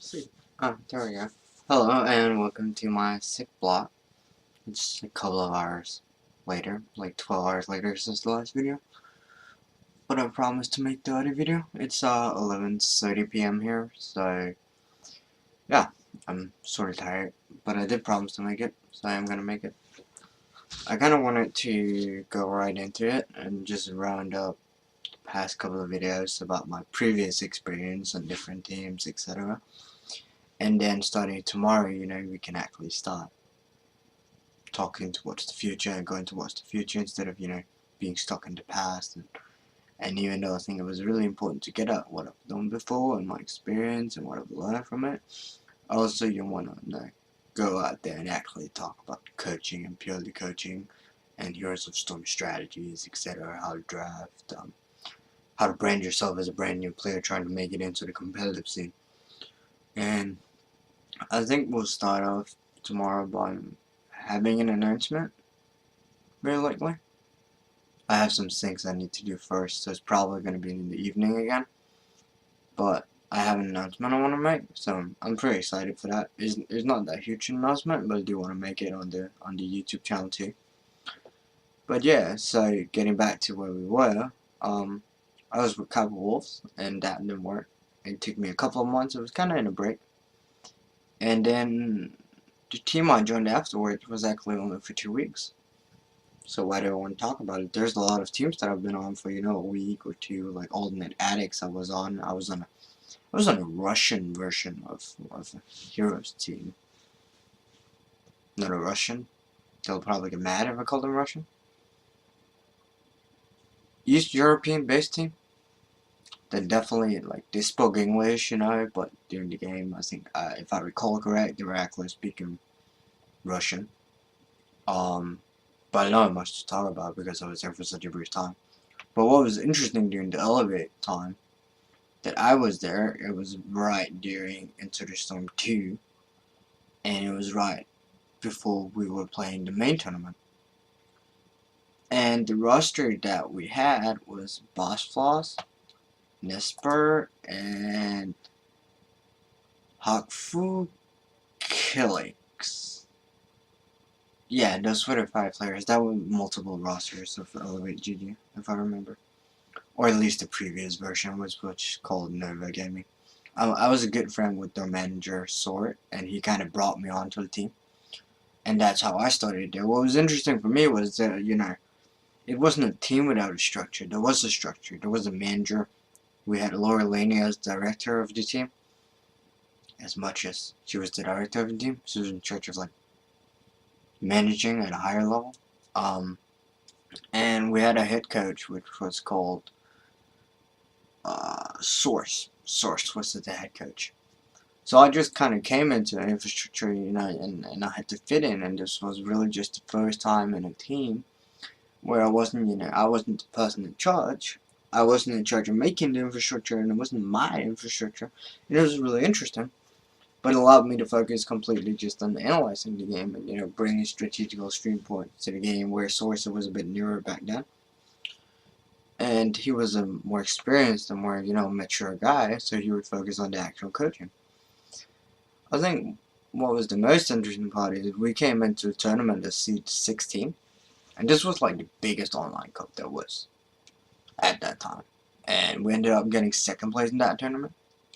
See. There we go. Hello, and welcome to my sick block. It's a couple of hours later, like 12 hours later since the last video. But I promised to make the other video. It's 11:30 p.m. here, so yeah, I'm sort of tired. But I did promise to make it, so I am gonna make it. I kind of wanted to go right into it and just round up the past couple of videos about my previous experience on different teams, etc. And then starting tomorrow, we can actually start talking towards the future and going towards the future instead of, being stuck in the past. And even though I think it was really important to get at what I've done before and my experience and what I've learned from it, also you want to go out there and actually talk about coaching and purely coaching and heroes of storm strategies, etc., how to draft, how to brand yourself as a brand new player trying to make it into the competitive scene. And I think we'll start off tomorrow by having an announcement, very likely. I have some things I need to do first, so it's probably going to be in the evening again. But I have an announcement I want to make, so I'm pretty excited for that. It's not that huge an announcement, but I do want to make it on the YouTube channel too. But yeah, so getting back to where we were, I was with Cowboy Wolves, and that didn't work. It took me a couple of months. It was kind of in a break. And then the team I joined afterwards was actually only for 2 weeks. So why do I want to talk about it? There's a lot of teams that I've been on for, a week or two, like Alternate Addicts I was on. I was on a Russian version of a Heroes team. Not a Russian. They'll probably get mad if I call them Russian. East European based team. They definitely, they spoke English, but during the game, I think, if I recall correct, they were actually speaking Russian. But I don't have much to talk about because I was there for such a brief time. But what was interesting during the Elevate time that I was there, it was right during Enter the Storm 2, and it was right before we were playing the main tournament. And the roster that we had was Boss Floss, Nesper, and Hakfu Killix. Yeah, those were the 5 players. That were multiple rosters of eLevateGG, if I remember. Or at least the previous version was which called Nova Gaming. I was a good friend with their manager, Sort, and he kind of brought me onto the team. And that's how I started there. What was interesting for me was that, it wasn't a team without a structure. There was a structure. There was a manager. We had Laura Laney as director of the team. As much as she was the director of the team, she was in charge of, managing at a higher level. And we had a head coach, which was called Source. Source was the head coach. So I just kind of came into an infrastructure, and I had to fit in, and this was really just the first time in a team where I wasn't, I wasn't the person in charge. I wasn't in charge of making the infrastructure, and it wasn't my infrastructure. And it was really interesting, but it allowed me to focus completely just on analyzing the game and, bringing strategical stream points to the game, where Source was a bit newer back then. And he was a more experienced and more, mature guy, so he would focus on the actual coaching. I think what was the most interesting part is we came into the tournament as seed 16, and this was the biggest online cup there was at that time. And we ended up getting 2nd place in that tournament.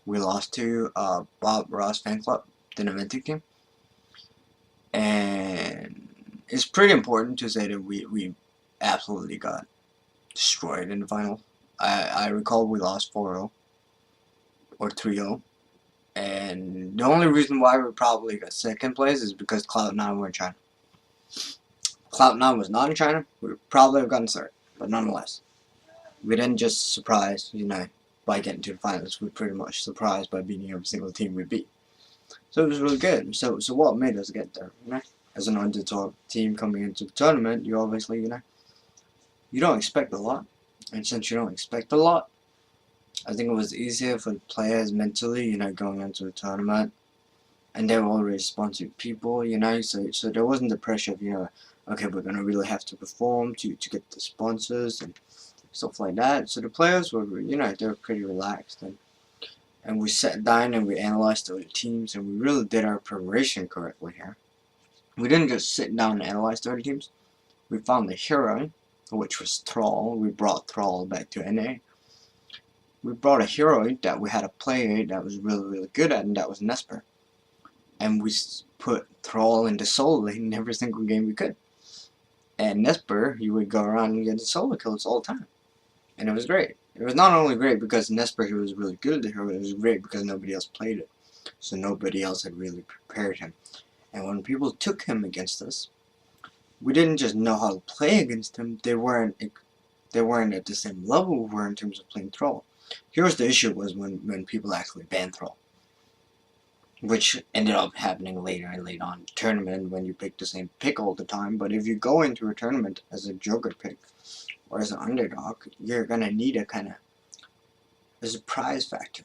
We lost to Bob Ross fan club, the Noventic team. And it's pretty important to say that we absolutely got destroyed in the final. I recall we lost 4-0 or 3-0. And the only reason why we probably got 2nd place is because Cloud9 were in China. Cloud9 was not in China, we would probably have gotten 3rd. But nonetheless, we didn't just surprise, by getting to the finals. We pretty much surprised by beating every single team we beat. So it was really good. So what made us get there, As an underdog team coming into the tournament, you obviously, you don't expect a lot. And since you don't expect a lot, I think it was easier for the players mentally, going into the tournament. And they were already sponsored people, so there wasn't the pressure of, okay, we're going to really have to perform to get the sponsors and stuff like that. So the players were, they were pretty relaxed. and we sat down and we analyzed the other teams, and we really did our preparation correctly here. We didn't just sit down and analyze the other teams. We found the hero, which was Thrall. We brought Thrall back to NA. We brought a hero that we had a player that was really good at, and that was Nesper. And we put Thrall into solo lane in every single game we could. And Nesper, he would go around and get the solo kills all the time. And it was great. It was not only great because Nesper, he was really good at the hero, it was great because nobody else played it. So nobody else had really prepared him. And when people took him against us, we didn't just know how to play against him, they weren't at the same level we were in terms of playing Thrall. Here's the issue was when people actually banned Thrall. Which ended up happening later and later on in the tournament when you pick the same pick all the time. But if you go into a tournament as a joker pick or as an underdog, you're gonna need a kind of a surprise factor.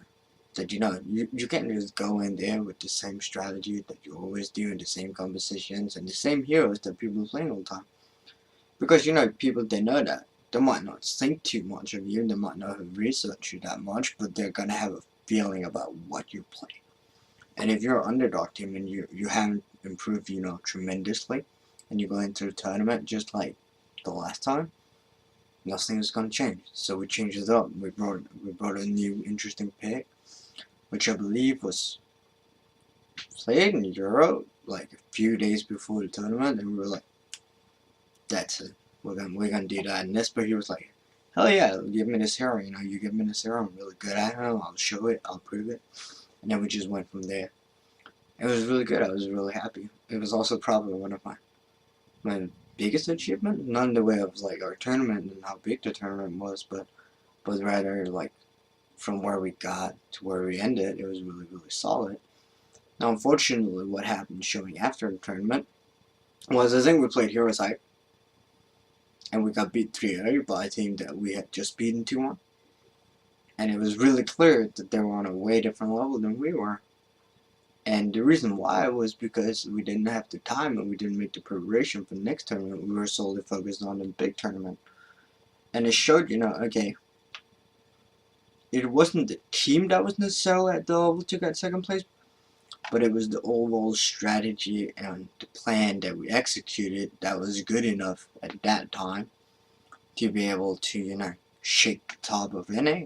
That you can't just go in there with the same strategy that you always do in the same compositions and the same heroes that people are playing all the time. Because people, they know that. They might not think too much of you, they might not have researched you that much, but they're gonna have a feeling about what you play. And if you're an underdog team and you haven't improved, tremendously, and you go into the tournament just like the last time, nothing is gonna change. So we changed it up. We brought a new interesting pick, which I believe was played in Europe like a few days before the tournament, and we were like, that's it. We're gonna do that. And Nesper, he was like, hell yeah, give me this hero. You give me this hero, I'm really good at it. I'll show it. I'll prove it. And then we just went from there. It was really good. I was really happy. It was also probably one of my biggest achievement. Not in the way of like our tournament and how big the tournament was, but rather like from where we got to where we ended, it was really solid. Now, unfortunately, what happened showing after the tournament was I think we played Heroes Hype, and we got beat 3-0 by a team that we had just beaten 2-1. And it was really clear that they were on a way different level than we were. And the reason why was because we didn't have the time and we didn't make the preparation for the next tournament. We were solely focused on the big tournament. And it showed, okay, it wasn't the team that was necessarily at the level to get second place, but it was the overall strategy and the plan that we executed that was good enough at that time to be able to, shake the top of NA.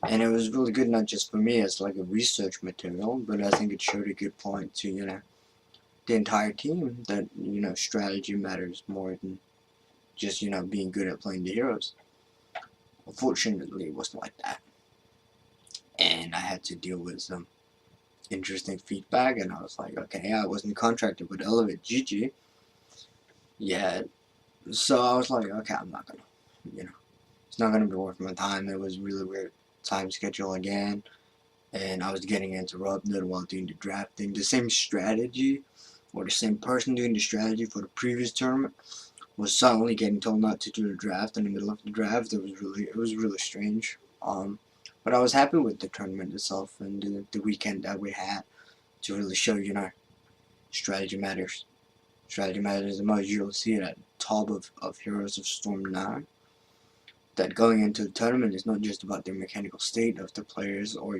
And it was really good, not just for me as like a research material, but I think it showed a good point to, the entire team that, strategy matters more than just, being good at playing the heroes. Unfortunately, it wasn't like that. And I had to deal with some interesting feedback, and I was like, okay, I wasn't contracted with eLevateGG yet. So I was like, okay, I'm not gonna, it's not gonna be worth my time. It was really weird time schedule again, and I was getting interrupted while doing the drafting. The same strategy, or the same person doing the strategy for the previous tournament, was suddenly getting told not to do the draft in the middle of the draft. It was really strange. But I was happy with the tournament itself and the weekend that we had to really show, strategy matters. Strategy matters the most. You'll see it at the top of Heroes of Storm 9. That going into the tournament is not just about the mechanical state of the players or,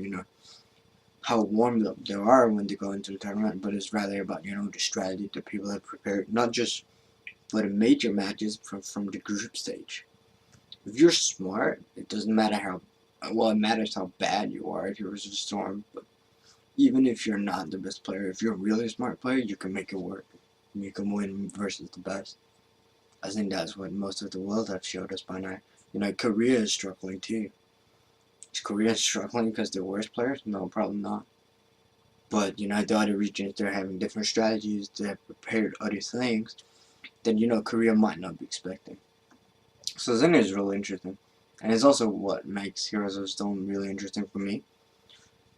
how warmed up they are when they go into the tournament, but it's rather about, the strategy that people have prepared, not just for the major matches, from the group stage. If you're smart, it doesn't matter it matters how bad you are at Heroes of Storm, but even if you're not the best player, if you're a really smart player, you can make it work. You can win versus the best. I think that's what most of the world have showed us by now. Korea is struggling too. Is Korea struggling because they're worse players? No, probably not. But, the other regions, they're having different strategies, they have prepared other things that, Korea might not be expecting. So I think it's really interesting. And it's also what makes Heroes of Storm really interesting for me,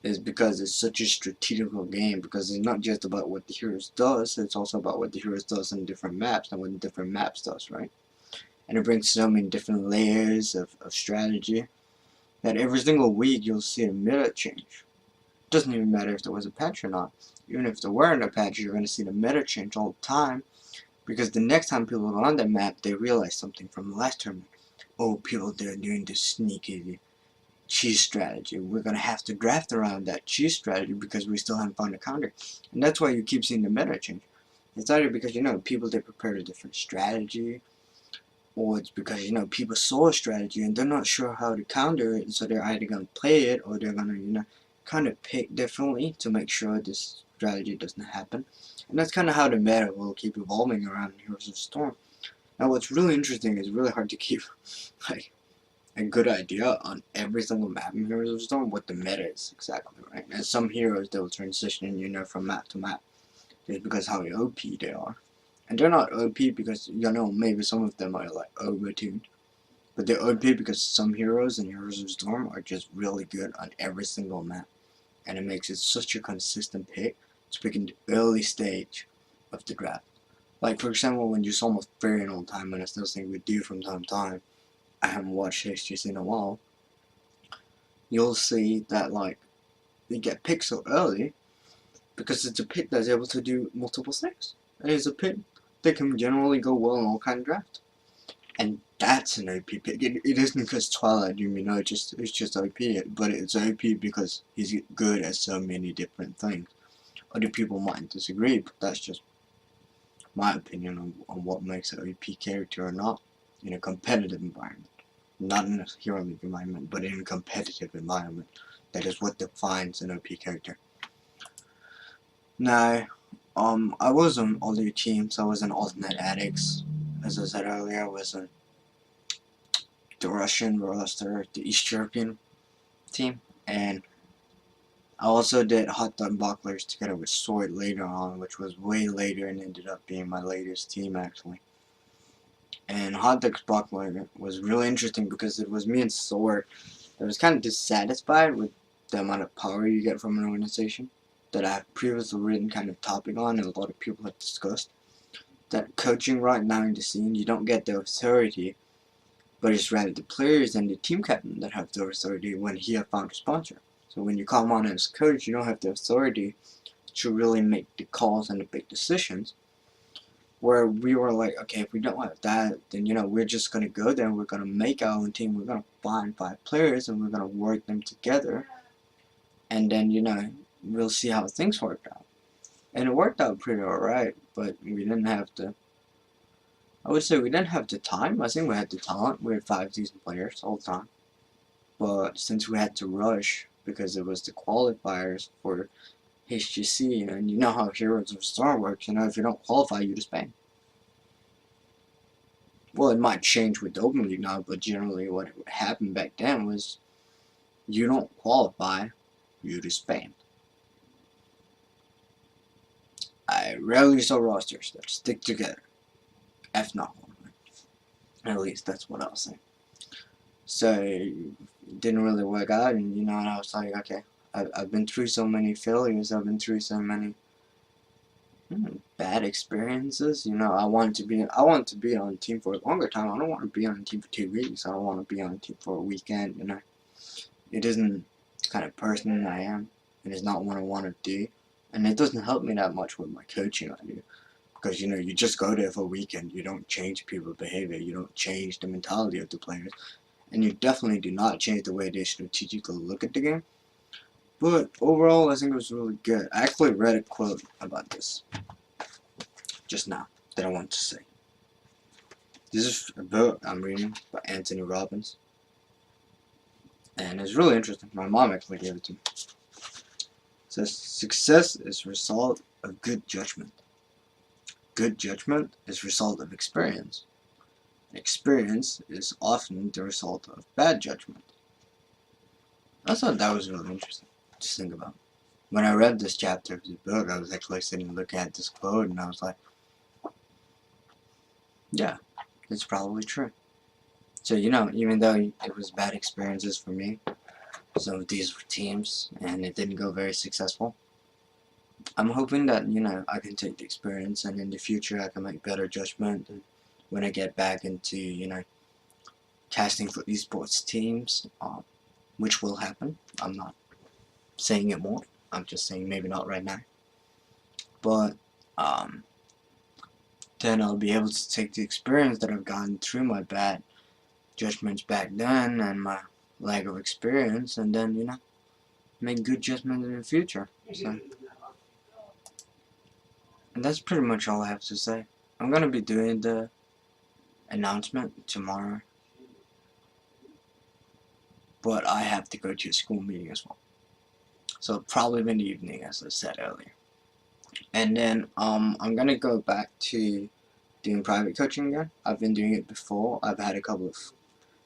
is because it's such a strategical game, because it's not just about what the heroes does, it's also about what the heroes does in different maps and what the different maps does, right? And it brings so many different layers of strategy that every single week you'll see a meta change. It doesn't even matter if there was a patch or not. Even if there weren't a patch, you're going to see the meta change all the time, because the next time people are on that map, they realize something from the last tournament. Oh, people, they're doing this sneaky cheese strategy. We're gonna have to draft around that cheese strategy because we still haven't found a counter. And that's why you keep seeing the meta change. It's either because, people, they prepared a different strategy, or it's because, people saw a strategy and they're not sure how to counter it, so they're either gonna play it or they're gonna, kind of pick differently to make sure this strategy doesn't happen. And that's kind of how the meta will keep evolving around Heroes of Storm. Now, what's really interesting is really hard to keep, like, a good idea on every single map in Heroes of Storm what the meta is exactly, right? And some heroes, they will transition, from map to map just because how OP they are. And they're not OP because, maybe some of them are like overtuned. But they're OP because some heroes in Heroes of Storm are just really good on every single map. And it makes it such a consistent pick to pick in the early stage of the draft. Like, for example, when you saw my very old time, and I still think we do from time to time, I haven't watched HGC in a while, you'll see that, like, they get picked so early because it's a pick that's able to do multiple things. And it's a pick that can generally go well in all kind of drafts. And that's an OP pick. It isn't because Twilight Doom, it's just OP, but it's OP because he's good at so many different things. Other people might disagree, but that's just my opinion on what makes an OP character or not in a competitive environment. Not in a Hero League environment, but in a competitive environment. That is what defines an OP character. Now, I was on all the teams. I was in Alternate Addicts. As I said earlier, I was on the Russian roster, the East European team, and I also did HotDogBurglars together with Sword later on, which was way later and ended up being my latest team actually. And HotDogBurglars was really interesting because it was me and Sword that was kind of dissatisfied with the amount of power you get from an organization that I have previously written kind of topic on and a lot of people have discussed. That coaching right now in the scene, you don't get the authority, but it's rather the players and the team captain that have the authority when he have found a sponsor. So when you come on as coach, you don't have the authority to really make the calls and the big decisions. Where we were like, okay, if we don't have that, then we're just gonna go there and we're gonna make our own team. We're gonna find 5 players and we're gonna work them together, and then we'll see how things work out. And it worked out pretty alright, but we didn't have the. I would say we didn't have the time. I think we had the talent. We had 5 decent players all the time, but since we had to rush because it was the qualifiers for HGC, and you know how Heroes of Storm works, if you don't qualify, you just ban. Well, it might change with the Open League now, but generally what happened back then was you don't qualify, you just ban. I rarely saw rosters that stick together. F not one. At least that's what I was saying. So it didn't really work out, and I was like, okay, I've been through so many failures, I've been through so many bad experiences. I want to be on a team for a longer time. I don't want to be on a team for 2 weeks. I don't want to be on a team for a weekend. It isn't the kind of person I am, and it's not what I want to do. And it doesn't help me that much with my coaching I do, because you just go there for a weekend. You don't change people's behavior. You don't change the mentality of the players, and you definitely do not change the way they strategically look at the game. But overall, I think it was really good. I actually read a quote about this just now that I want to say. This is a book I'm reading by Anthony Robbins, and it's really interesting. My mom actually gave it to me. It says, success is a result of good judgment. Good judgment is a result of experience. Experience is often the result of bad judgment. I thought that was really interesting to think about. When I read this chapter of the book, I was actually sitting looking at this quote, and I was like, yeah, it's probably true. So, even though it was bad experiences for me, some of these teams, and it didn't go very successful, I'm hoping that, I can take the experience, and in the future I can make better judgment when I get back into, casting for esports teams, which will happen. I'm not saying it won't. I'm just saying maybe not right now. But, then I'll be able to take the experience that I've gotten through my bad judgments back then and my lack of experience, and then, you know, make good judgments in the future. So, and that's pretty much all I have to say. I'm gonna be doing the announcement tomorrow, but I have to go to a school meeting as well. So probably in the evening, as I said earlier. And then I'm gonna go back to doing private coaching again. I've been doing it before. I've had a couple of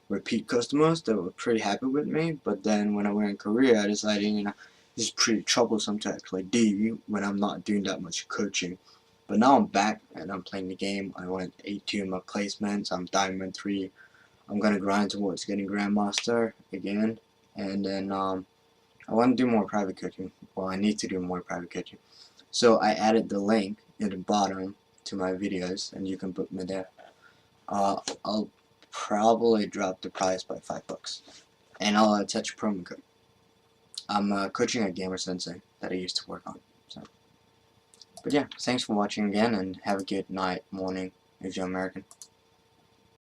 repeat customers that were pretty happy with me, but then when I went in Korea, I decided, you know, this is pretty troublesome to actually do when I'm not doing that much coaching. But now I'm back and I'm playing the game. I went 8-2 in my placements. I'm Diamond 3. I'm gonna grind towards getting Grandmaster again, and then I want to do more private coaching. Well, I need to do more private coaching. So I added the link in the bottom to my videos, and you can book me there. I'll probably drop the price by $5, and I'll attach a promo code. I'm coaching a gamer sensei that I used to work on. So, but yeah, thanks for watching again, and have a good night, morning if you're American.